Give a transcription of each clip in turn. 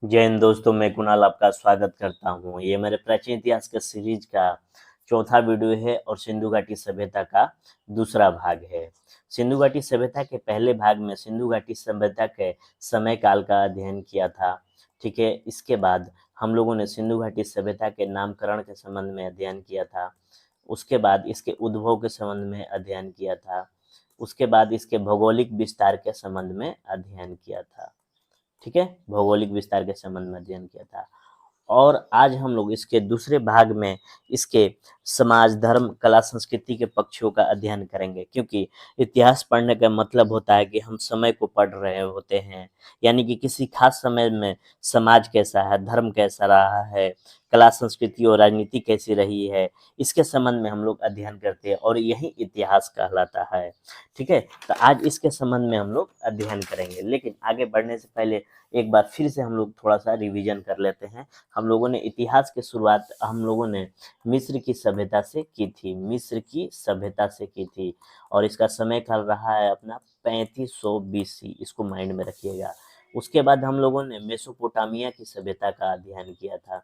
जय हिंद दोस्तों, मैं कुणाल आपका स्वागत करता हूँ। ये मेरे प्राचीन इतिहास के सीरीज का चौथा वीडियो है और सिंधु घाटी सभ्यता का दूसरा भाग है। सिंधु घाटी सभ्यता के पहले भाग में सिंधु घाटी सभ्यता के समय काल का अध्ययन किया था। ठीक है, इसके बाद हम लोगों ने सिंधु घाटी सभ्यता के नामकरण के संबंध में अध्ययन किया था। उसके बाद इसके उद्भव के संबंध में अध्ययन किया था। उसके बाद इसके भौगोलिक विस्तार के संबंध में अध्ययन किया था। ठीक है, भौगोलिक विस्तार के संबंध में अध्ययन किया था। और आज हम लोग इसके दूसरे भाग में इसके समाज, धर्म, कला, संस्कृति के पक्षों का अध्ययन करेंगे, क्योंकि इतिहास पढ़ने का मतलब होता है कि हम समय को पढ़ रहे होते हैं। यानी कि किसी खास समय में समाज कैसा है, धर्म कैसा रहा है, कला, संस्कृति और राजनीति कैसी रही है, इसके संबंध में हम लोग अध्ययन करते हैं और यही इतिहास कहलाता है। ठीक है, तो आज इसके संबंध में हम लोग अध्ययन करेंगे, लेकिन आगे बढ़ने से पहले एक बार फिर से हम लोग थोड़ा सा रिवीजन कर लेते हैं। हम लोगों ने इतिहास की शुरुआत हम लोगों ने मिस्र की सभ्यता से की थी। मिस्र की सभ्यता से की थी और इसका समय काल रहा है अपना 3500 BC। इसको माइंड में रखिएगा। उसके बाद हम लोगों ने मेसोपोटामिया की सभ्यता का अध्ययन किया था।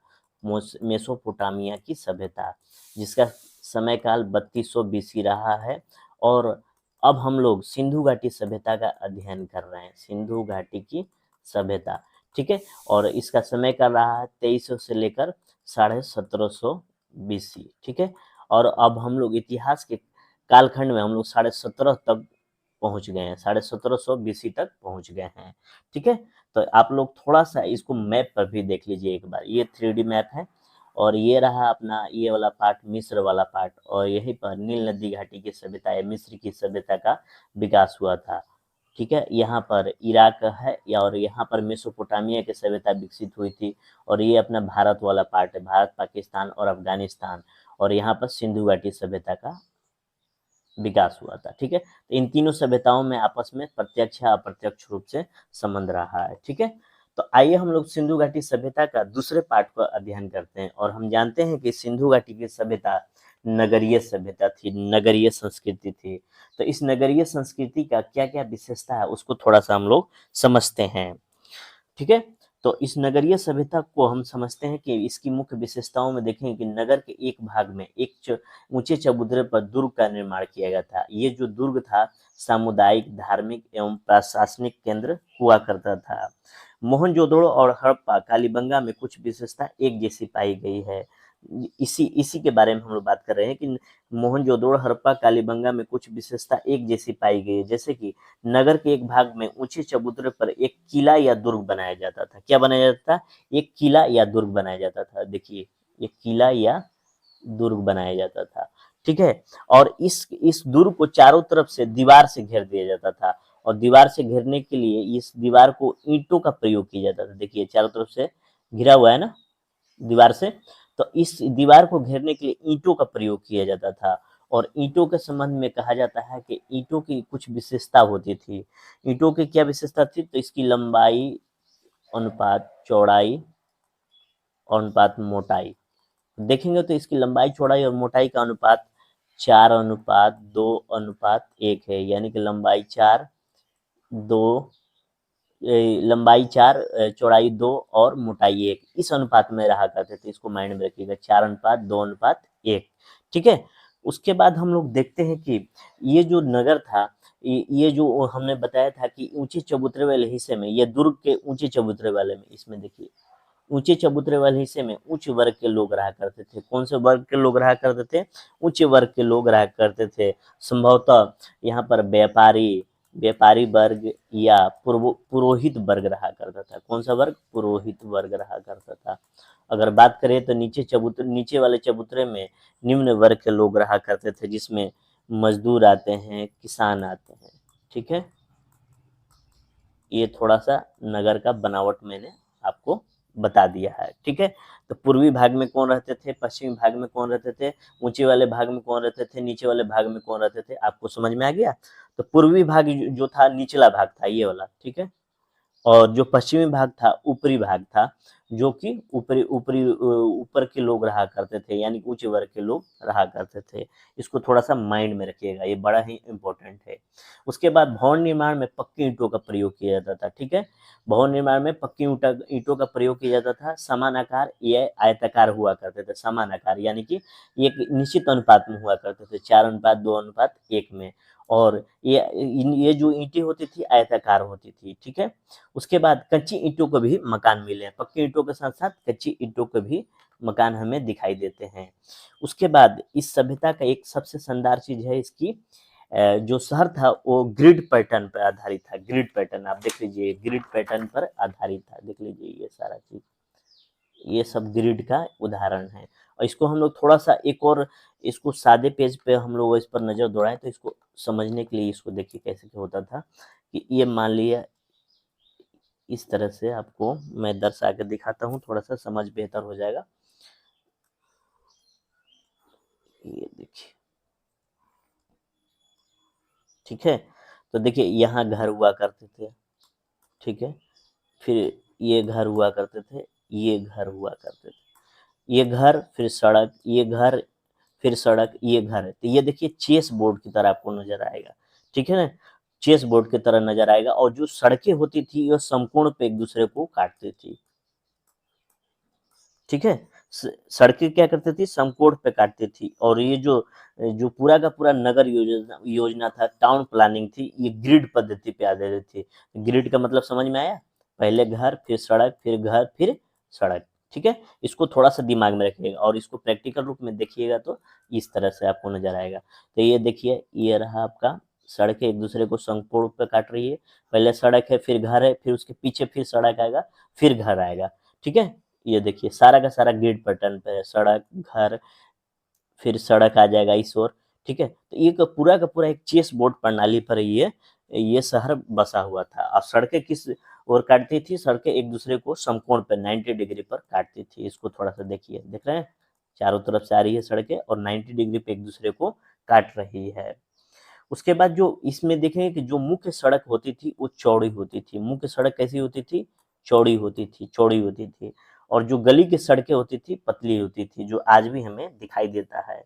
मेसोपोटामिया की सभ्यता, जिसका समय काल 3200 BC रहा है। और अब हम लोग सिंधु घाटी सभ्यता का अध्ययन कर रहे हैं। सिंधु घाटी की सभ्यता, ठीक है, और इसका समय काल रहा है 2300 से लेकर 1750 BC। ठीक है, और अब हम लोग इतिहास के कालखंड में हम लोग 1750 तक पहुंच गए हैं, 1750 BC तक पहुंच गए हैं। ठीक है, तो आप लोग थोड़ा सा इसको मैप पर भी देख लीजिए एक बार। ये 3D मैप है और ये रहा अपना ये वाला पार्ट, मिस्र वाला पार्ट, और यहीं पर नील नदी घाटी की सभ्यता या मिस्र की सभ्यता का विकास हुआ था। ठीक है, यहाँ पर इराक है और यहाँ पर मेसोपोटामिया की सभ्यता विकसित हुई थी। और ये अपना भारत वाला पार्ट है, भारत, पाकिस्तान और अफगानिस्तान। और यहाँ पर सिंधु घाटी सभ्यता का विकास हुआ था। ठीक है, तो इन तीनों सभ्यताओं में आपस में प्रत्यक्ष या अप्रत्यक्ष रूप से संबंध रहा है। ठीक है, तो आइए हम लोग सिंधु घाटी सभ्यता का दूसरे पार्ट को अध्ययन करते हैं। और हम जानते हैं कि सिंधु घाटी की सभ्यता नगरीय सभ्यता थी, नगरीय संस्कृति थी। तो इस नगरीय संस्कृति का क्या क्या विशेषता है उसको थोड़ा सा हम लोग समझते हैं। ठीक है, तो इस नगरीय सभ्यता को हम समझते हैं कि इसकी मुख्य विशेषताओं में देखें कि नगर के एक भाग में एक ऊंचे चबूतरे पर दुर्ग का निर्माण किया गया था। ये जो दुर्ग था सामुदायिक, धार्मिक एवं प्रशासनिक केंद्र हुआ करता था। मोहनजोदड़ो और हड़प्पा, कालीबंगा में कुछ विशेषता एक जैसी पाई गई है। इसी इसी के बारे में हम लोग बात कर रहे हैं कि मोहनजोदड़ो, हड़प्पा, कालीबंगा में कुछ विशेषता एक जैसी पाई गई है। जैसे कि नगर के एक भाग में ऊंचे चबूतरे पर एक किला या दुर्ग बनाया जाता था। क्या बनाया जाता था? एक किला या दुर्ग बनाया जाता था। देखिए, एक किला या दुर्ग बनाया जाता था। ठीक है, और इस दुर्ग को चारों तरफ से दीवार से घेर दिया जाता था। और दीवार से घेरने के लिए इस दीवार को ईंटों का प्रयोग किया जाता था। देखिए, चारों तरफ से घिरा हुआ है ना दीवार से, तो इस दीवार को घेरने के लिए ईंटों का प्रयोग किया जाता था। और ईंटों के संबंध में कहा जाता है कि ईंटों की कुछ विशेषता होती थी। ईंटों की क्या विशेषता थी? तो इसकी लंबाई अनुपात चौड़ाई और अनुपात मोटाई। देखेंगे तो इसकी लंबाई, चौड़ाई और मोटाई का अनुपात 4:2:1 है। यानी कि लंबाई 4, 2, लंबाई 4, चौड़ाई 2 और मोटाई 1, इस अनुपात में रहा करते थे। इसको माइंड में रखिएगा, 4:2:1। ठीक है, उसके बाद हम लोग देखते हैं कि ये जो नगर था, ये जो हमने बताया था कि ऊंचे चबूतरे वाले हिस्से में, ये दुर्ग के ऊंचे चबूतरे वाले में, इसमें देखिए ऊंचे चबूतरे वाले हिस्से में उच्च वर्ग के लोग रहा करते थे। कौन से वर्ग के लोग रहा करते थे? उच्च वर्ग के लोग रहा करते थे। संभवतः यहाँ पर व्यापारी व्यापारी वर्ग या पुरोहित वर्ग रहा करता था। कौन सा वर्ग? पुरोहित वर्ग रहा करता था। अगर बात करें तो नीचे वाले चबूतरे में निम्न वर्ग के लोग रहा करते थे, जिसमें मजदूर आते हैं, किसान आते हैं। ठीक है, ये थोड़ा सा नगर का बनावट मैंने आपको बता दिया है। ठीक है, तो पूर्वी भाग में कौन रहते थे, पश्चिमी भाग में कौन रहते थे, ऊंचे वाले भाग में कौन रहते थे, नीचे वाले भाग में कौन रहते थे, आपको समझ में आ गया? तो पूर्वी भाग जो था निचला भाग था, ये वाला। ठीक है, और जो पश्चिमी भाग था ऊपरी भाग था। जो कि ऊपरी ऊपरी ऊपर के लोग रहा करते थे, यानी कि उच्च वर्ग के लोग रहा करते थे। इसको थोड़ा सा माइंड में रखिएगा, ये बड़ा ही इंपॉर्टेंट है। उसके बाद भवन निर्माण में पक्की ईंटों का प्रयोग किया जाता था। ठीक है, भवन निर्माण में पक्की ईंटों का प्रयोग किया जाता था। समान आकार या आयताकार हुआ करते थे। समान आकार यानी कि एक निश्चित अनुपात में हुआ करते थे, 4:2:1 में। और ये जो ईंटें होती थी आयताकार होती थी। ठीक है, उसके बाद कच्ची ईंटों को भी मकान मिले हैं। पक्की ईंटों के साथ साथ कच्ची ईंटों के भी मकान हमें दिखाई देते हैं। उसके बाद इस सभ्यता का एक सबसे शानदार चीज है इसकी, जो शहर था वो ग्रिड पैटर्न पर आधारित था। ग्रिड पैटर्न आप देख लीजिए, ग्रिड पैटर्न पर आधारित था। देख लीजिए ये सारा चीज, ये सब ग्रिड का उदाहरण है। और इसको हम लोग थोड़ा सा एक और इसको सादे पेज पे हम लोग इस पर नजर दौड़ाएं तो इसको समझने के लिए इसको देखिए कैसे क्या होता था कि ये मान लिया इस तरह से, आपको मैं दर्शा के दिखाता हूँ, थोड़ा सा समझ बेहतर हो जाएगा। ये देखिए, ठीक है, तो देखिए यहाँ घर हुआ करते थे। ठीक है, फिर ये घर हुआ करते थे, ये घर हुआ करते थे, ये घर, फिर सड़क, ये घर, फिर सड़क, ये घर। तो ये देखिए चेस बोर्ड की तरह आपको नजर आएगा। ठीक है ना, चेस बोर्ड की तरह नजर आएगा। और जो सड़कें होती थी ये समकोण पे एक दूसरे को काटती थी। ठीक है, सड़कें क्या करती थी, समकोण पे काटती थी। और ये जो जो पूरा का पूरा नगर योजना योजना था, टाउन प्लानिंग थी, ये ग्रिड पद्धति पे आधारित थी। ग्रिड का मतलब समझ में आया, पहले घर, फिर सड़क, फिर घर, फिर सड़क। ठीक है, इसको थोड़ा सा दिमाग में रखिएगा और इसको प्रैक्टिकल रूप में देखिएगा तो इस तरह से आपको नजर आएगा। तो ये देखिए, ये रहा आपका, सड़कें एक दूसरे को समकोण पे काट रही है। पहले सड़क है, फिर घर है, फिर उसके पीछे फिर सड़क आएगा, फिर घर आएगा। ठीक है, ये देखिए सारा का सारा ग्रिड पैटर्न पे है, सड़क, घर, फिर सड़क आ जाएगा इस ओर। ठीक है, तो ये पूरा का पूरा एक चेस बोर्ड प्रणाली पर ये शहर बसा हुआ था। और सड़कें किस ओर काटती थी, सड़कें एक दूसरे को समकोण पे 90 डिग्री पर काटती थी। इसको थोड़ा सा देखिए, देख रहे हैं, चारों तरफ से आ रही है सड़कें और 90 डिग्री पे एक दूसरे को काट रही है। उसके बाद जो इसमें देखेंगे कि जो मुख्य सड़क होती थी वो चौड़ी होती थी। मुख्य सड़क कैसी होती थी, चौड़ी होती थी, चौड़ी होती थी। और जो गली की सड़कें होती थी पतली होती थी, जो आज भी हमें दिखाई देता है।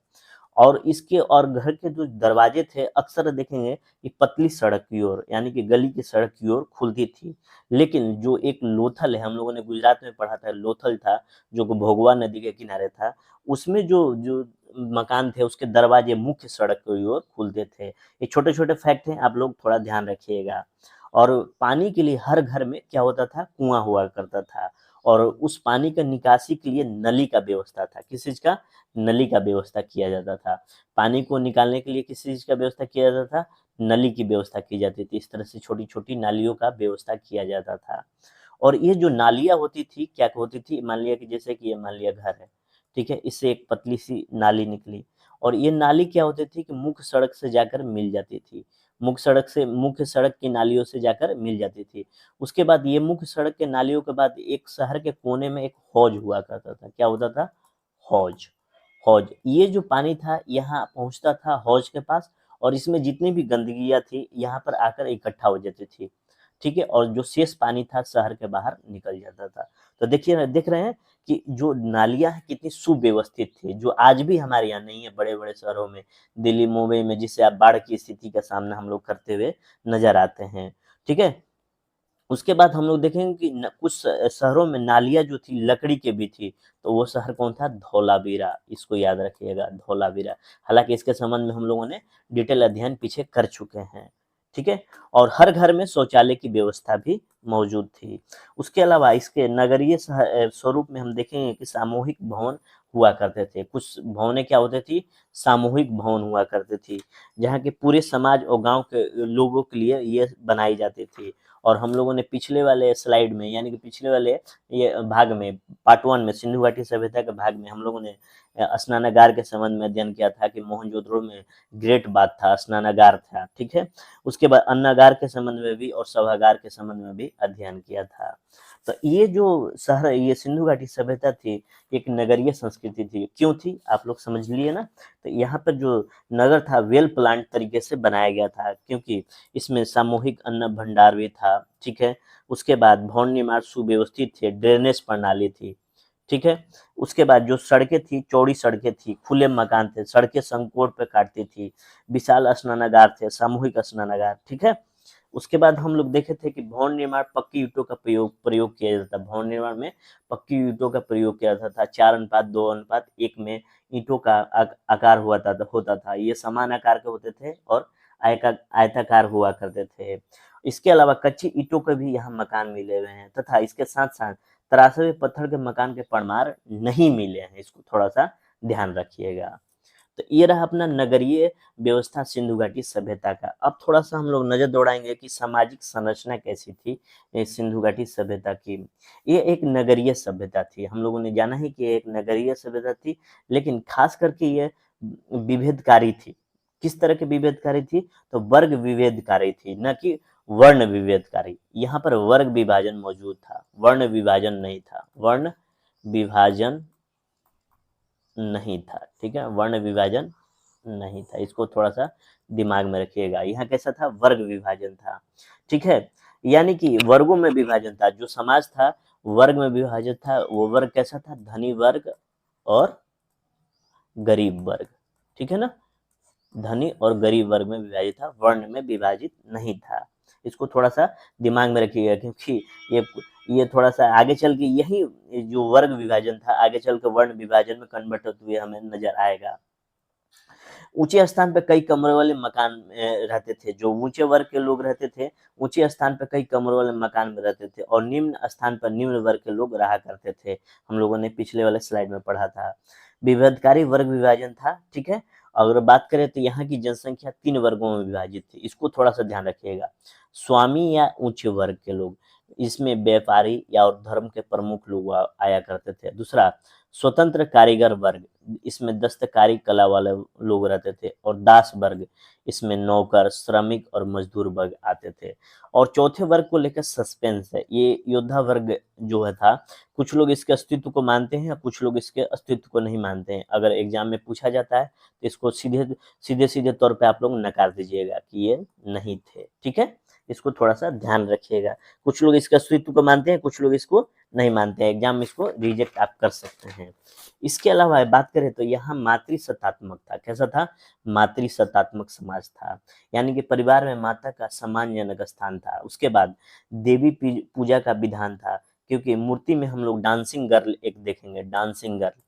और इसके और घर के जो दरवाजे थे अक्सर देखेंगे कि पतली सड़क की ओर, यानी कि गली की सड़क की ओर खुलती थी। लेकिन जो एक लोथल है, हम लोगों ने गुजरात में पढ़ा था, लोथल था जो कि भोगवा नदी के किनारे था, उसमें जो जो मकान थे उसके दरवाजे मुख्य सड़क की ओर खुलते थे। ये छोटे छोटे फैक्ट हैं, आप लोग थोड़ा ध्यान रखिएगा। और पानी के लिए हर घर में क्या होता था, कुआं हुआ करता था। और उस पानी का निकासी के लिए नली का व्यवस्था था। किस चीज का, नली का व्यवस्था किया जाता था। पानी को निकालने के लिए किस चीज का व्यवस्था किया जाता था, नली की व्यवस्था की जाती थी। इस तरह से छोटी छोटी नालियों का व्यवस्था किया जाता था। और ये जो नालियाँ होती थी क्या होती थी, मान लिया कि जैसे कि ये मान लिया घर है। ठीक है, इससे एक पतली सी नाली निकली और ये नाली क्या होती थी कि मुख्य सड़क से जाकर मिल जाती थी। मुख्य सड़क की नालियों से जाकर मिल जाती थी। उसके बाद ये मुख्य सड़क के नालियों के बाद एक शहर के कोने में एक हौज हुआ करता था। क्या होता था, हौज। हौज, ये जो पानी था यहाँ पहुंचता था हौज के पास, और इसमें जितनी भी गंदगियाँ थी यहाँ पर आकर इकट्ठा हो जाती थी। ठीक है, और जो शेष पानी था शहर के बाहर निकल जाता था। तो देखिए, देख रहे हैं कि जो नालियाँ हैं कितनी सुव्यवस्थित थी, जो आज भी हमारे यहाँ नहीं है बड़े बड़े शहरों में, दिल्ली मुंबई में, जिससे आप बाढ़ की स्थिति का सामना हम लोग करते हुए नजर आते हैं। ठीक है, उसके बाद हम लोग देखेंगे कि कुछ शहरों में नालियाँ जो थी लकड़ी के भी थी। तो वो शहर कौन था, धौलावीरा। इसको याद रखिएगा, धौलावीरा। हालांकि इसके संबंध में हम लोगों ने डिटेल अध्ययन पीछे कर चुके हैं। ठीक है, और हर घर में शौचालय की व्यवस्था भी मौजूद थी। उसके अलावा इसके नगरीय स्वरूप में हम देखेंगे कि सामूहिक भवन हुआ करते थे। कुछ भवनें क्या होती थी, सामूहिक भवन हुआ करती थी, जहाँ के पूरे समाज और गांव के लोगों के लिए ये बनाई जाती थी। और हम लोगों ने पिछले वाले स्लाइड में, यानी कि पिछले वाले ये भाग में, पार्ट 1 में, सिंधु घाटी सभ्यता के भाग में हम लोगों ने स्नानागार के संबंध में अध्ययन किया था कि मोहनजोदड़ो में ग्रेट बाथ था, स्नानागार था। ठीक है, उसके बाद अन्नागार के संबंध में भी और सभागार के संबंध में भी अध्ययन किया था। तो ये जो शहर, ये सिंधु घाटी सभ्यता थी, एक नगरीय संस्कृति थी। क्यों थी आप लोग समझ लिए ना। तो यहाँ पर जो नगर था वेल प्लान तरीके से बनाया गया था, क्योंकि इसमें सामूहिक अन्न भंडार भी था, ठीक है। उसके बाद भवन निर्माण सुव्यवस्थित थे, ड्रेनेज प्रणाली थी, ठीक है। उसके बाद जो सड़कें थी, चौड़ी सड़कें थी, खुले मकान थे, सड़कें संकोड़ पे काटती थी, विशाल स्नानागार थे, सामूहिक स्नानागार, ठीक है। उसके बाद हम लोग देखे थे कि भवन निर्माण पक्की ईंटों का प्रयोग किया जाता था। भवन निर्माण में पक्की ईंटों का प्रयोग किया जाता था। 4:2:1 में ईंटों का आकार होता था। ये समान आकार के होते थे और आयताकार हुआ करते थे। इसके अलावा कच्ची ईंटों के भी यहाँ मकान मिले हुए हैं, तथा इसके साथ साथ तरासे हुए पत्थर के मकान के परमार नहीं मिले हैं। इसको थोड़ा सा ध्यान रखिएगा। तो ये रहा अपना नगरीय व्यवस्था सिंधु घाटी सभ्यता का। अब थोड़ा सा हम लोग नजर दौड़ाएंगे कि सामाजिक संरचना कैसी थी सिंधु घाटी सभ्यता की। ये एक नगरीय सभ्यता थी। हम लोगों ने जाना है कि एक नगरीय सभ्यता थी, लेकिन खास करके ये विभेदकारी थी। किस तरह की विभेदकारी थी? तो वर्ग विभेदकारी थी, न कि वर्ण विभेदकारी। यहाँ पर वर्ग विभाजन मौजूद था, वर्ण विभाजन नहीं था। वर्ण विभाजन नहीं था, ठीक है। वर्ण विभाजन नहीं था, इसको थोड़ा सा दिमाग में रखिएगा। यहाँ कैसा था? वर्ग विभाजन था, ठीक है। यानी कि वर्गों में विभाजन था। जो समाज था वर्ग में विभाजित था। वो वर्ग कैसा था? धनी वर्ग और गरीब वर्ग, ठीक है ना। धनी और गरीब वर्ग में विभाजित था, वर्ण में विभाजित नहीं था। इसको थोड़ा सा दिमाग में रखिएगा, क्योंकि ये थोड़ा सा आगे चल के यही जो वर्ग विभाजन था आगे चल के वर्ण विभाजन में कन्वर्ट होते हुए हमें नजर आएगा। ऊंचे स्थान पर कई कमरों वाले मकान रहते थे। जो ऊंचे वर्ग के लोग रहते थे, ऊंचे स्थान पर कई कमरों वाले मकान में रहते थे, और निम्न स्थान पर निम्न वर्ग के लोग रहा करते थे। हम लोगों ने पिछले वाले स्लाइड में पढ़ा था। विभेदकारी वर्ग विभाजन था, ठीक है। अगर बात करें तो यहाँ की जनसंख्या 3 वर्गों में विभाजित थी। इसको थोड़ा सा ध्यान रखिएगा। स्वामी या ऊंचे वर्ग के लोग, इसमें व्यापारी या और धर्म के प्रमुख लोग आया करते थे। दूसरा, स्वतंत्र कारीगर वर्ग, इसमें दस्तकारी कला वाले लोग रहते थे। और दास वर्ग, इसमें नौकर, श्रमिक और मजदूर वर्ग आते थे। और चौथे वर्ग को लेकर सस्पेंस है। ये योद्धा वर्ग जो है था, कुछ लोग इसके अस्तित्व को मानते हैं, कुछ लोग इसके अस्तित्व को नहीं मानते हैं। अगर एग्जाम में पूछा जाता है तो इसको सीधे सीधे सीधे तौर पे आप लोग नकार दीजिएगा कि ये नहीं थे, ठीक है। इसको थोड़ा सा ध्यान रखिएगा। कुछ लोग इसके अस्तित्व को मानते हैं, कुछ लोग इसको नहीं मानते हैं। एग्जाम में इसको रिजेक्ट आप कर सकते हैं। इसके अलावा बात करें तो यहाँ मातृसत्तात्मक था। कैसा था? मातृसत्तात्मक समाज था, यानी कि परिवार में माता का सम्मानजनक स्थान था। उसके बाद देवी पूजा का विधान था, क्योंकि मूर्ति में हम लोग डांसिंग गर्ल एक देखेंगे, डांसिंग गर्ल,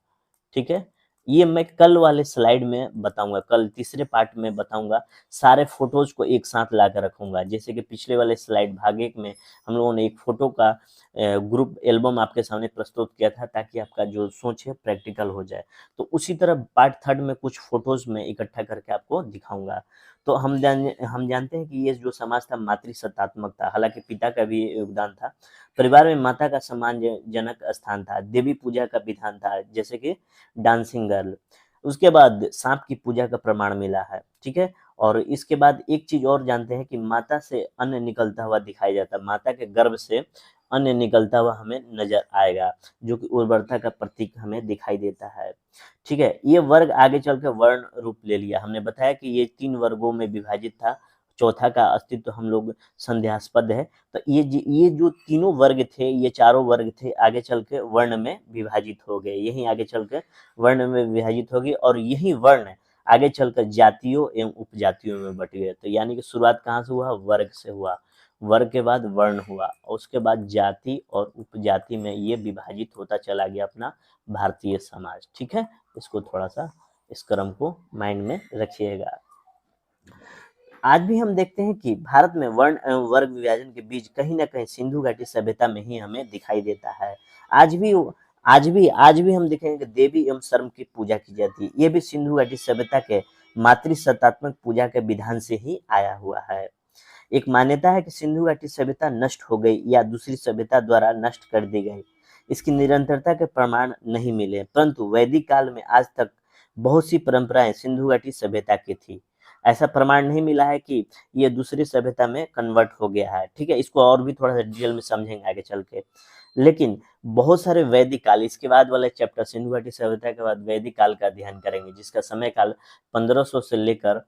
ठीक है। ये मैं कल वाले स्लाइड में बताऊंगा, कल तीसरे पार्ट में बताऊंगा। सारे फोटोज को एक साथ ला कर रखूंगा। जैसे कि पिछले वाले स्लाइड भाग 1 में हम लोगों ने एक फोटो का ग्रुप एल्बम आपके सामने प्रस्तुत किया था, ताकि आपका जो सोच है प्रैक्टिकल हो जाए। तो उसी तरह पार्ट 3 में कुछ फोटोज में इकट्ठा करके आपको दिखाऊंगा। तो हम जानते हैं कि ये जो समाज था मातृसत्तात्मक था, हालांकि पिता का भी योगदान था। परिवार में माता का सम्मानजनक स्थान था। देवी पूजा का विधान था, जैसे कि डांसिंग गर्ल। उसके बाद सांप की पूजा का प्रमाण मिला है, ठीक है। और इसके बाद एक चीज और जानते हैं कि माता से अन्न निकलता हुआ दिखाई जाता है। माता के गर्भ से अन्न निकलता हुआ हमें नजर आएगा, जो कि उर्वरता का प्रतीक हमें दिखाई देता है, ठीक है। ये वर्ग आगे चलकर वर्ण रूप ले लिया। हमने बताया कि ये 3 वर्गों में विभाजित था, चौथा का अस्तित्व हम लोग संदेहास्पद है। तो ये जो तीनों वर्ग थे, ये चारों वर्ग थे, आगे चल के वर्ण में विभाजित हो गए। यही आगे चल के वर्ण में विभाजित हो गए, और यही वर्ण आगे चलकर जातियों एवं उपजातियों में बट गए। तो यानी कि शुरुआत कहाँ से हुआ? वर्ग से हुआ। वर्ग के बाद वर्ण हुआ, और उसके बाद जाति और उपजाति में ये विभाजित होता चला गया अपना भारतीय समाज, ठीक है। इसको थोड़ा सा, इस क्रम को माइंड में रखिएगा। आज भी हम देखते हैं कि भारत में वर्ण एवं वर्ग विभाजन के बीच कहीं ना कहीं सिंधु घाटी सभ्यता में ही हमें दिखाई देता है। आज भी हम देखेंगे कि देवी एवं शर्म की पूजा की जाती है। ये भी सिंधु घाटी सभ्यता के मातृसत्तात्मक पूजा के विधान से ही आया हुआ है। एक मान्यता है कि सिंधु घाटी सभ्यता नष्ट हो गई या दूसरी सभ्यता द्वारा नष्ट कर दी गई। इसकी निरंतरता के प्रमाण नहीं मिले, परंतु वैदिक काल में आज तक बहुत सी परंपराएं सिंधु घाटी सभ्यता की थी। ऐसा प्रमाण नहीं मिला है कि ये दूसरी सभ्यता में कन्वर्ट हो गया है। ठीक है, इसको और भी थोड़ा सा डिटेल में समझेंगे आगे चल के। लेकिन बहुत सारे वैदिक काल, इसके बाद वाले चैप्टर सिंधु घाटी सभ्यता के बाद वैदिक काल का अध्ययन करेंगे, जिसका समय काल 1500 से लेकर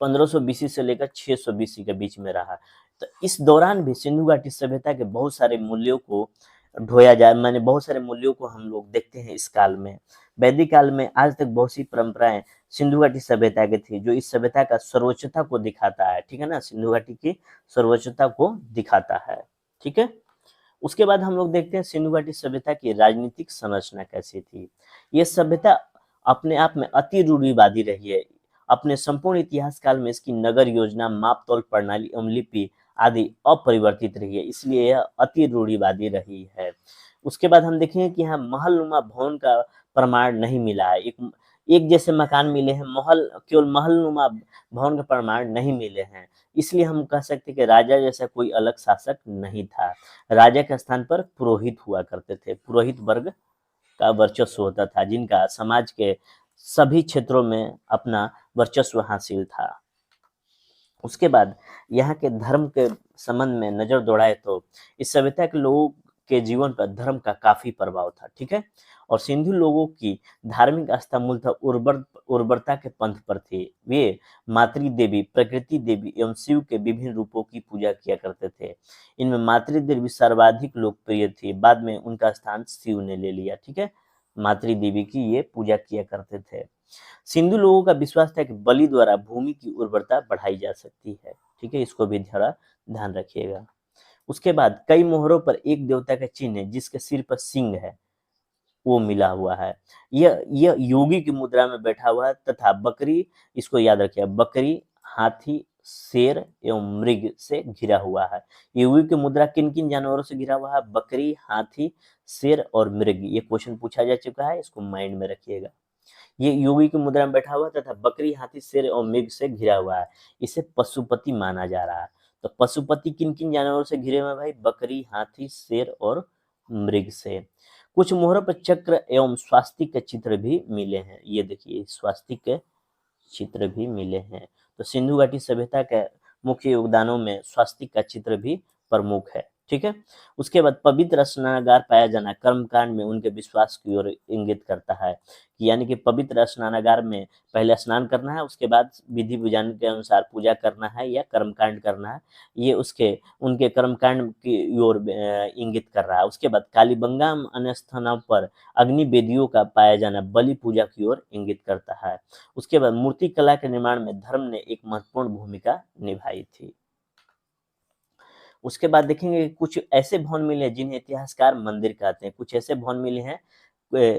1500 बीसी से लेकर 600 बीसी के बीच में रहा। तो इस दौरान भी सिंधु घाटी सभ्यता के बहुत सारे मूल्यों को ढोया जाए, माने बहुत सारे मूल्यों को हम लोग देखते हैं इस काल में। वैदिक काल में आज तक बहुत सी परंपराएं सिंधु घाटी सभ्यता की थी, जो इस सभ्यता का सर्वोच्चता को दिखाता है। ठीक है ना, सिंधु घाटी की सर्वोच्चता को दिखाता है। ठीक है, उसके बाद हम लोग देखते हैं सिंधु घाटी सभ्यता की राजनीतिक संरचना कैसी थी। ये सभ्यता अपने आप में अति रूढ़िवादी रही है। अपने संपूर्ण इतिहास काल में इसकी नगर योजना, माप तौल प्रणाली एवं लिपि आदि अपरिवर्तित रही है, इसलिए यह अति रूढ़िवादी रही है। उसके बाद हम देखेंगे कि यहाँ महलनुमा भवन का प्रमाण नहीं मिला है। एक जैसे मकान मिले हैं, केवल महलनुमा भवन का प्रमाण नहीं मिले हैं। इसलिए हम कह सकते हैं कि राजा जैसा कोई अलग शासक नहीं था। राजा के स्थान पर पुरोहित हुआ करते थे। पुरोहित वर्ग का वर्चस्व होता था, जिनका समाज के सभी क्षेत्रों में अपना वर्चस्व हासिल था। उसके बाद यहाँ के धर्म के संबंध में नजर दौड़ाए तो इस सभ्यता के लोगों के जीवन पर धर्म का काफी प्रभाव था। ठीक है, और सिंधु लोगों की धार्मिक आस्था मूलतः उर्वरता के पंथ पर थी। वे मातृ देवी, प्रकृति देवी एवं शिव के विभिन्न रूपों की पूजा किया करते थे। इनमें मातृ देवी सर्वाधिक लोकप्रिय थी, बाद में उनका स्थान शिव ने ले लिया। ठीक है, मातृ देवी की ये पूजा किया करते थे। सिंधु लोगों का विश्वास था कि बलि द्वारा भूमि की उर्वरता बढ़ाई जा सकती है। ठीक है, इसको भी थोड़ा ध्यान रखिएगा। उसके बाद कई मोहरों पर एक देवता का चिन्ह है, जिसके सिर पर सिंह है, वो मिला हुआ है। यह योगी की मुद्रा में बैठा हुआ है तथा बकरी, इसको याद रखिए, बकरी, हाथी, शेर एवं मृग से घिरा हुआ है। योगी की मुद्रा किन किन जानवरों से घिरा हुआ है? बकरी, हाथी, शेर और मृग। ये क्वेश्चन पूछा जा चुका है, इसको माइंड में रखिएगा। ये योगी की मुद्रा में बैठा हुआ तथा बकरी, हाथी, शेर और मृग से घिरा हुआ है। इसे पशुपति माना जा रहा है। तो पशुपति किन किन जानवरों से घिरे हुए हैं भाई? बकरी, हाथी, शेर और मृग से। कुछ मोहरों पर चक्र एवं स्वास्तिक के चित्र भी मिले हैं। ये देखिए, स्वास्तिक के चित्र भी मिले हैं। तो सिंधु घाटी सभ्यता के मुख्य योगदानों में स्वास्तिक का चित्र भी प्रमुख है। ठीक है, उसके बाद पवित्र स्नानागार पाया जाना कर्मकांड में उनके विश्वास की ओर इंगित करता है, कि यानी कि पवित्र स्नानागार में पहले स्नान करना है, उसके बाद विधि विधान के अनुसार पूजा करना है या कर्मकांड करना है। ये उनके कर्मकांड की ओर इंगित कर रहा है। उसके बाद कालीबंगा अन्य स्थानों पर अग्नि वेदियों का पाया जाना बलि पूजा की ओर इंगित करता है। उसके बाद मूर्ति कला के निर्माण में धर्म ने एक महत्वपूर्ण भूमिका निभाई थी। उसके बाद देखेंगे कुछ ऐसे भवन मिले जिन्हें इतिहासकार मंदिर कहते हैं। कुछ ऐसे भवन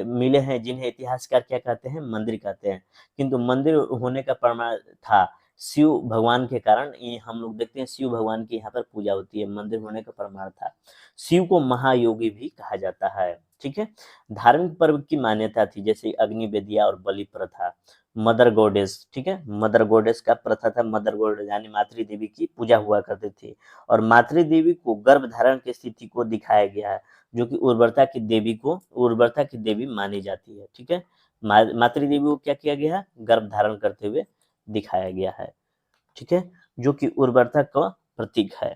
मिले हैं जिन्हें इतिहासकार क्या कहते हैं? मंदिर कहते हैं। किंतु मंदिर होने का प्रमाण था शिव भगवान के कारण। ये हम लोग देखते हैं शिव भगवान की यहाँ पर पूजा होती है, मंदिर होने का प्रमाण था। शिव को महायोगी भी कहा जाता है। ठीक है, धार्मिक पर्व की मान्यता थी, जैसे अग्नि वेदिया और बलि प्रथा। मदर गॉडेस, ठीक है, मदर गॉडेस का प्रथा था। मदर गॉडेस यानी मातृ देवी की पूजा हुआ करती थी। और मातृ देवी को गर्भ धारण की स्थिति को दिखाया गया है, जो कि उर्वरता की देवी मानी जाती है। ठीक है, मातृ देवी को क्या किया गया है? गर्भ धारण करते हुए दिखाया गया है। ठीक है, जो कि उर्वरता का प्रतीक है।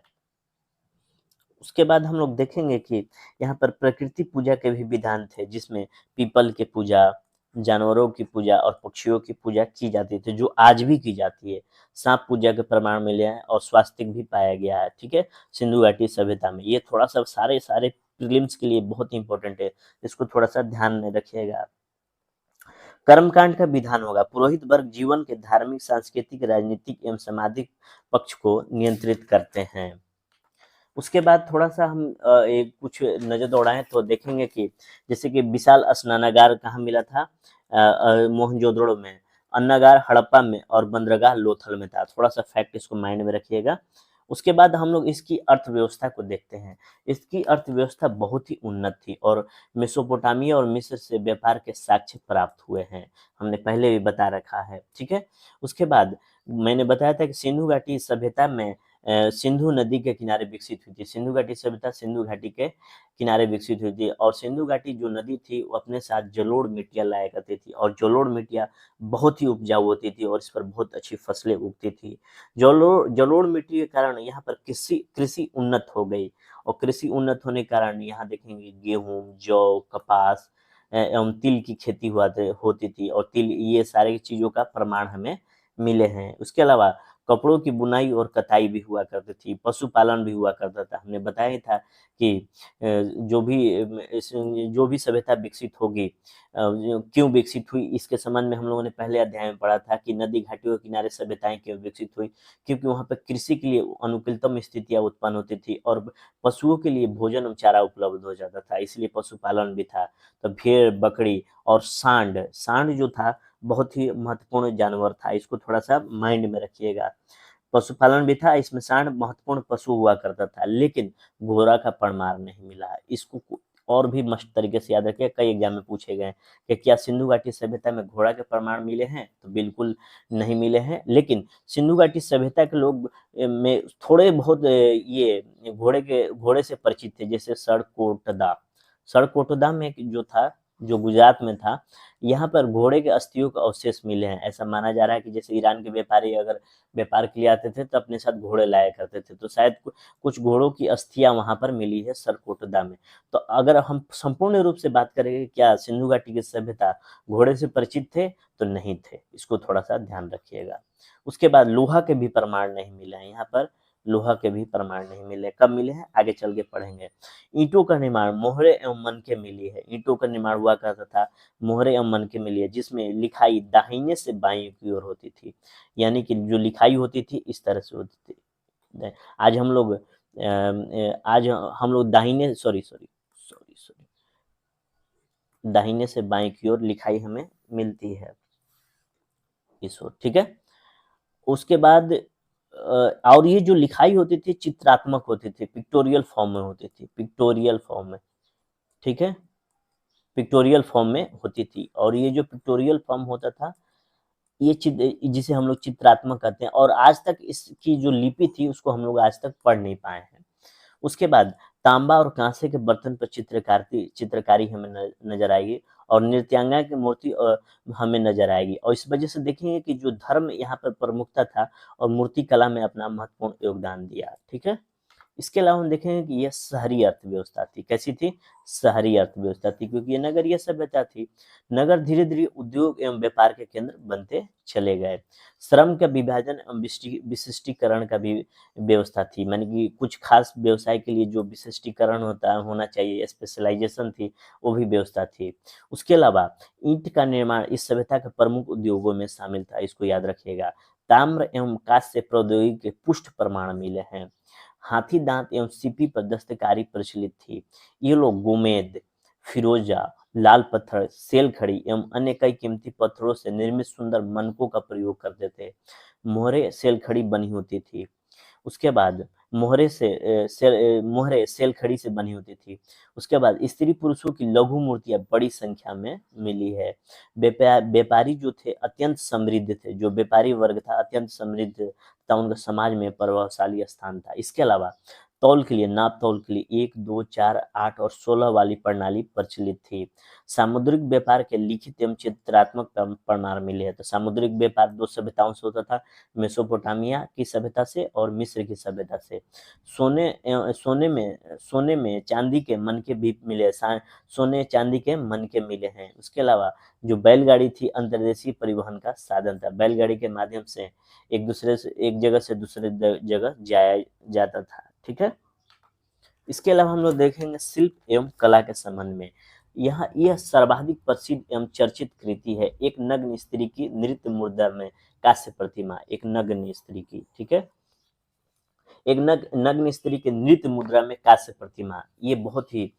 उसके बाद हम लोग देखेंगे कि यहाँ पर प्रकृति पूजा के भी विधान थे, जिसमें पीपल की पूजा, जानवरों की पूजा और पक्षियों की पूजा की जाती थी, जो आज भी की जाती है। सांप पूजा के प्रमाण मिले हैं और स्वास्तिक भी पाया गया है। ठीक है, सिंधु घाटी सभ्यता में। ये थोड़ा सा सारे प्रीलिम्स के लिए बहुत इंपॉर्टेंट है, इसको थोड़ा सा ध्यान में रखिएगा। कर्मकांड का विधान होगा। पुरोहित वर्ग जीवन के धार्मिक, सांस्कृतिक, राजनीतिक एवं सामाजिक पक्ष को नियंत्रित करते हैं। उसके बाद थोड़ा सा हम एक कुछ नजर दौड़ाएं तो देखेंगे कि जैसे कि विशाल स्नानागार कहाँ मिला था? मोहनजोदड़ो में, अन्नागार हड़प्पा में और बंदरगाह लोथल में था। थोड़ा सा फैक्ट इसको माइंड में रखिएगा। उसके बाद हम लोग इसकी अर्थव्यवस्था को देखते हैं। इसकी अर्थव्यवस्था बहुत ही उन्नत थी और मेसोपोटामिया और मिस्र से व्यापार के साक्ष्य प्राप्त हुए हैं, हमने पहले भी बता रखा है। ठीक है, उसके बाद मैंने बताया था कि सिंधु घाटी सभ्यता में सिंधु नदी के किनारे विकसित हुई थी। सिंधु घाटी सभ्यता सिंधु घाटी के किनारे विकसित हुई थी और सिंधु घाटी जो नदी थी वो अपने साथ जलोढ़ मिट्टियाँ लाया करती थी और जलोढ़ मिट्टियाँ बहुत ही उपजाऊ होती थी और इस पर बहुत अच्छी फसलें उगती थी। जलोढ़ जलोढ़ मिट्टी के कारण यहाँ पर कृषि कृषि उन्नत हो गई और कृषि उन्नत होने के कारण यहाँ देखेंगे गेहूँ, जौ, कपास एवं तिल की खेती होती थी और तिल, ये सारी चीज़ों का प्रमाण हमें मिले हैं। उसके अलावा कपड़ों की बुनाई और कताई भी हुआ करती थी, पशुपालन भी हुआ करता था। हमने बताया ही था कि जो भी सभ्यता विकसित होगी, क्यों विकसित हुई, इसके संबंध में हम लोगों ने पहले अध्याय में पढ़ा था कि नदी घाटियों के किनारे सभ्यताएं क्यों विकसित हुई, क्योंकि वहाँ पर कृषि के लिए अनुकूलतम स्थितियाँ उत्पन्न होती थी और पशुओं के लिए भोजन और चारा उपलब्ध हो जाता था, इसलिए पशुपालन भी था। तो भेड़, बकरी और सांड, सांड जो था बहुत ही महत्वपूर्ण जानवर था, इसको थोड़ा सा माइंड में रखिएगा। पशुपालन भी था, इसमें सांड महत्वपूर्ण पशु हुआ करता था, लेकिन घोड़ा का प्रमाण नहीं मिला। इसको और भी मस्त तरीके से याद रखिए, कई एग्जाम में पूछे गए कि क्या सिंधु घाटी सभ्यता में घोड़ा के प्रमाण मिले हैं, तो बिल्कुल नहीं मिले हैं। लेकिन सिंधु घाटी सभ्यता के लोग में थोड़े बहुत ये घोड़े से परिचित थे, जैसे सड़कोटदा। सड़कोटदा में जो था, जो गुजरात में था, यहाँ पर घोड़े के अस्थियों के अवशेष मिले हैं। ऐसा माना जा रहा है कि जैसे ईरान के व्यापारी अगर व्यापार के लिए आते थे तो अपने साथ घोड़े लाया करते थे, तो शायद कुछ घोड़ों की अस्थियां वहां पर मिली है सरकोटदा में। तो अगर हम संपूर्ण रूप से बात करें क्या सिंधु घाटी की सभ्यता घोड़े से परिचित थे, तो नहीं थे, इसको थोड़ा सा ध्यान रखिएगा। उसके बाद लोहा के भी प्रमाण नहीं मिले हैं यहाँ पर, लोहा के भी प्रमाण नहीं मिले। कब मिले हैं आगे चल के पढ़ेंगे। ईंटों का निर्माण मोहरे एवं मनके मिली है। ईंटों का निर्माण हुआ करता था मोहरे एवं मनके मिली है, जिसमें लिखाई दाहिने से बाएं की ओर होती थी, यानी कि जो लिखाई होती थी इस तरह से होती थी। आज हम लोग दाहिने सॉरी सॉरी सॉरी सॉरी दाहिने से बाएं की ओर लिखाई हमें मिलती है इस ओर, ठीक है। उसके बाद और ये जो लिखाई होती थी चित्रात्मक होती थी, पिक्टोरियल फॉर्म में होती थी, पिक्टोरियल फॉर्म में, ठीक है, पिक्टोरियल फॉर्म में होती थी। और ये जो पिक्टोरियल फॉर्म होता था, ये जिसे हम लोग चित्रात्मक कहते हैं, और आज तक इसकी जो लिपि थी उसको हम लोग आज तक पढ़ नहीं पाए हैं। उसके बाद तांबा और कांसे के बर्तन पर चित्रकारी हमें नजर आएगी और नृत्यांगना की मूर्ति हमें नजर आएगी, और इस वजह से देखेंगे कि जो धर्म यहाँ पर प्रमुखता था और मूर्ति कला में अपना महत्वपूर्ण योगदान दिया, ठीक है। इसके अलावा हम देखेंगे कि यह शहरी अर्थव्यवस्था थी। कैसी थी? शहरी अर्थव्यवस्था थी, क्योंकि ये नगरीय सभ्यता थी। नगर धीरे धीरे उद्योग एवं व्यापार के केंद्र बनते चले गए। श्रम का विभाजन एवं विशिष्टीकरण का भी व्यवस्था थी, मानी कि कुछ खास व्यवसाय के लिए जो विशिष्टीकरण होना चाहिए, स्पेशलाइजेशन थी, वो भी व्यवस्था थी। उसके अलावा ईंट का निर्माण इस सभ्यता के प्रमुख उद्योगों में शामिल था, इसको याद रखिएगा। ताम्र एवं कांस्य प्रौद्योगिकी के पुष्ट प्रमाण मिले हैं। हाथी दांत एवं सीपी पर दस्तकारी प्रचलित थी। ये लोग गोमेद, फिरोजा, लाल पत्थर, सेल खड़ी एवं अन्य कई कीमती पत्थरों से निर्मित सुंदर मनकों का प्रयोग करते थे। मोहरे सेल खड़ी बनी होती थी। उसके बाद मोहरे सेल खड़ी से बनी होती थी। उसके बाद स्त्री पुरुषों की लघु मूर्तियां बड़ी संख्या में मिली है। व्यापारी जो थे अत्यंत समृद्ध थे, जो व्यापारी वर्ग था अत्यंत समृद्ध था, उनका समाज में प्रभावशाली स्थान था। इसके अलावा तौल के लिए, नाप तौल के लिए 1, 2, 4, 8 और 16 वाली प्रणाली प्रचलित थी। सामुद्रिक व्यापार के लिखित एवं चित्रात्मक प्रमाण मिले हैं। तो सामुद्रिक व्यापार दो सभ्यताओं से होता था, मेसोपोटामिया की सभ्यता से और मिस्र की सभ्यता से। सोने में चांदी के मनके भी मिले, सोने चांदी के मनके मिले हैं। उसके अलावा जो बैलगाड़ी थी अंतर्देशीय परिवहन का साधन था। बैलगाड़ी के माध्यम से एक जगह से दूसरे जगह जाया जाता था, ठीक है। इसके अलावा हम लोग देखेंगे शिल्प एवं कला के संबंध में। यहाँ यह सर्वाधिक प्रसिद्ध एवं चर्चित कृति है, एक नग्न स्त्री की नृत्य मुद्रा में कांस्य प्रतिमा, एक नग्न स्त्री की, ठीक है, एक नग्न स्त्री के नृत्य मुद्रा में कांस्य प्रतिमा, ये बहुत ही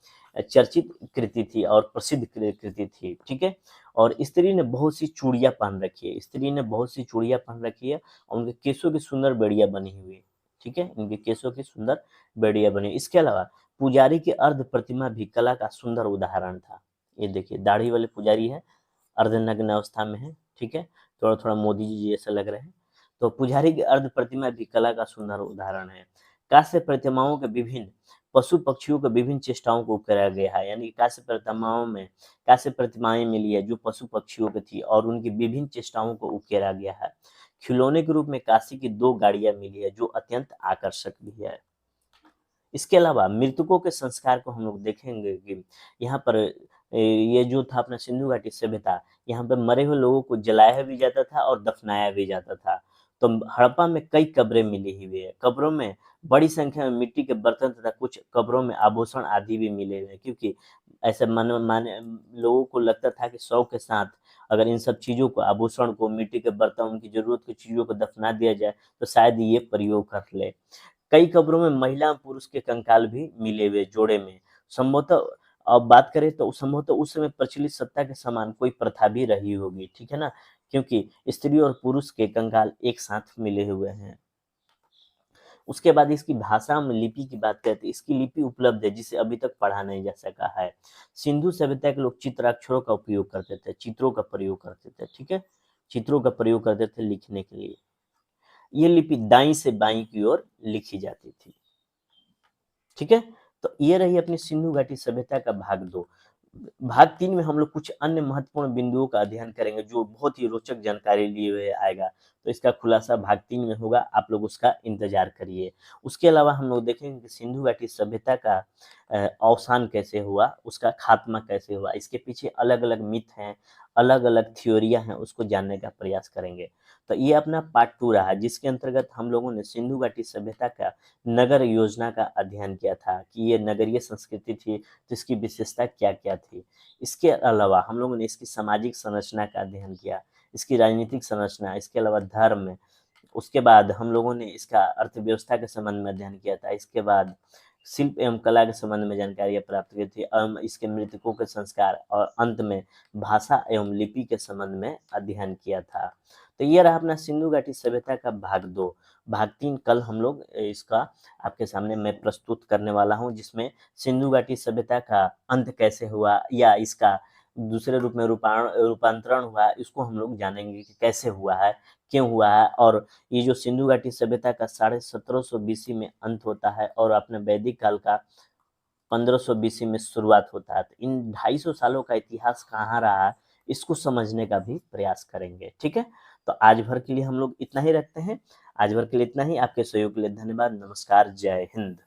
चर्चित कृति थी और प्रसिद्ध कृति थी, ठीक है। और स्त्री ने बहुत सी चूड़ियां पहन रखी है, स्त्री ने बहुत सी चूड़ियां पहन रखी है और उनके केसों की सुंदर बेड़िया बनी हुई है, ठीक है, इनके केसों की सुंदर बेड़िया बनी। इसके अलावा पुजारी की अर्ध प्रतिमा भी कला का सुंदर उदाहरण था। ये देखिए दाढ़ी वाले पुजारी है, अर्धनग्न अवस्था में है, ठीक है, थोड़ा थोड़ा मोदी जी जैसा लग रहे हैं। तो पुजारी की अर्ध प्रतिमा भी कला का सुंदर उदाहरण है। कांस्य प्रतिमाओं के विभिन्न पशु पक्षियों के विभिन्न चेष्टाओं को उकेरा गया है, यानी कांस्य प्रतिमाओं में कांस्य प्रतिमाएं मिली है जो पशु पक्षियों की थी और उनकी विभिन्न चेष्टाओं को उकेरा गया है। खिलौने के रूप में कांस्य की 2 गाड़ियां मिली है जो अत्यंत आकर्षक भी है। इसके अलावा मृतकों के संस्कार को हम लोग देखेंगे कि यहाँ पर ये जो था अपना सिंधु घाटी सभ्यता, यहाँ पे मरे हुए लोगों को जलाया भी जाता था और दफनाया भी जाता था। तो हड़प्पा में कई कब्रें मिली हुई है। कब्रों में बड़ी संख्या में मिट्टी के बर्तन तथा कुछ कब्रों में आभूषण आदि भी मिले हुए हैं, क्योंकि ऐसे मन माने लोगों को लगता था कि शौक के साथ अगर इन सब चीज़ों को, आभूषण को, मिट्टी के बर्तन, उनकी ज़रूरत की चीज़ों को दफना दिया जाए तो शायद ये प्रयोग कर ले। कई कब्रों में महिला और पुरुष के कंकाल भी मिले हुए जोड़े में। संभवतः अब बात करें तो संभवतः उस समय प्रचलित सत्ता के समान कोई प्रथा भी रही होगी, ठीक है ना? क्योंकि स्त्री और पुरुष के कंकाल एक साथ मिले हुए हैं। उसके बाद इसकी भाषा में लिपि की बात करें तो इसकी लिपि उपलब्ध है जिसे अभी तक पढ़ा नहीं जा सका है। सिंधु सभ्यता के लोग चित्राक्षरों का उपयोग करते थे, चित्रों का प्रयोग करते थे, ठीक है? चित्रों का प्रयोग करते थे लिखने के लिए। ये लिपि दाईं से बाईं की ओर लिखी जाती थी, ठीक है? तो ये रही अपनी सिंधु घाटी सभ्यता का भाग 2। भाग 3 में हम लोग कुछ अन्य महत्वपूर्ण बिंदुओं का अध्ययन करेंगे जो बहुत ही रोचक जानकारी लिए हुए आएगा। तो इसका खुलासा भाग 3 में होगा, आप लोग उसका इंतजार करिए। उसके अलावा हम लोग देखेंगे कि सिंधु घाटी सभ्यता का अवसान कैसे हुआ, उसका खात्मा कैसे हुआ, इसके पीछे अलग-अलग मिथ हैं, अलग-अलग थ्योरियाँ हैं, उसको जानने का प्रयास करेंगे। तो ये अपना पार्ट 2 रहा जिसके अंतर्गत हम लोगों ने सिंधु घाटी सभ्यता का नगर योजना का अध्ययन किया था कि ये नगरीय संस्कृति थी तो इसकी विशेषता क्या-क्या थी। इसके अलावा हम लोगों ने इसकी सामाजिक संरचना का अध्ययन किया, इसकी राजनीतिक संरचना, इसके अलावा धर्म, उसके बाद हम लोगों ने इसका अर्थव्यवस्था के संबंध में अध्ययन किया था। इसके बाद शिल्प एवं कला के संबंध में जानकारियाँ प्राप्त की थी एवं इसके मृतकों के संस्कार और अंत में भाषा एवं लिपि के संबंध में अध्ययन किया था। तो ये रहा अपना सिंधु घाटी सभ्यता का भाग 2। भाग 3 कल हम लोग इसका आपके सामने मैं प्रस्तुत करने वाला हूँ, जिसमें सिंधु घाटी सभ्यता का अंत कैसे हुआ या इसका दूसरे रूप में रूपांतरण हुआ, इसको हम लोग जानेंगे कि कैसे हुआ है, क्यों हुआ है और ये जो सिंधु घाटी सभ्यता का 1750 बीसी में अंत होता है और अपने वैदिक काल का 1500 बीसी में शुरुआत होता है। तो इन 250 सालों का इतिहास कहाँ रहा है, इसको समझने का भी प्रयास करेंगे, ठीक है? तो आज भर के लिए हम लोग इतना ही रखते हैं। आज भर के लिए इतना ही। आपके सहयोग के लिए धन्यवाद। नमस्कार, जय हिंद।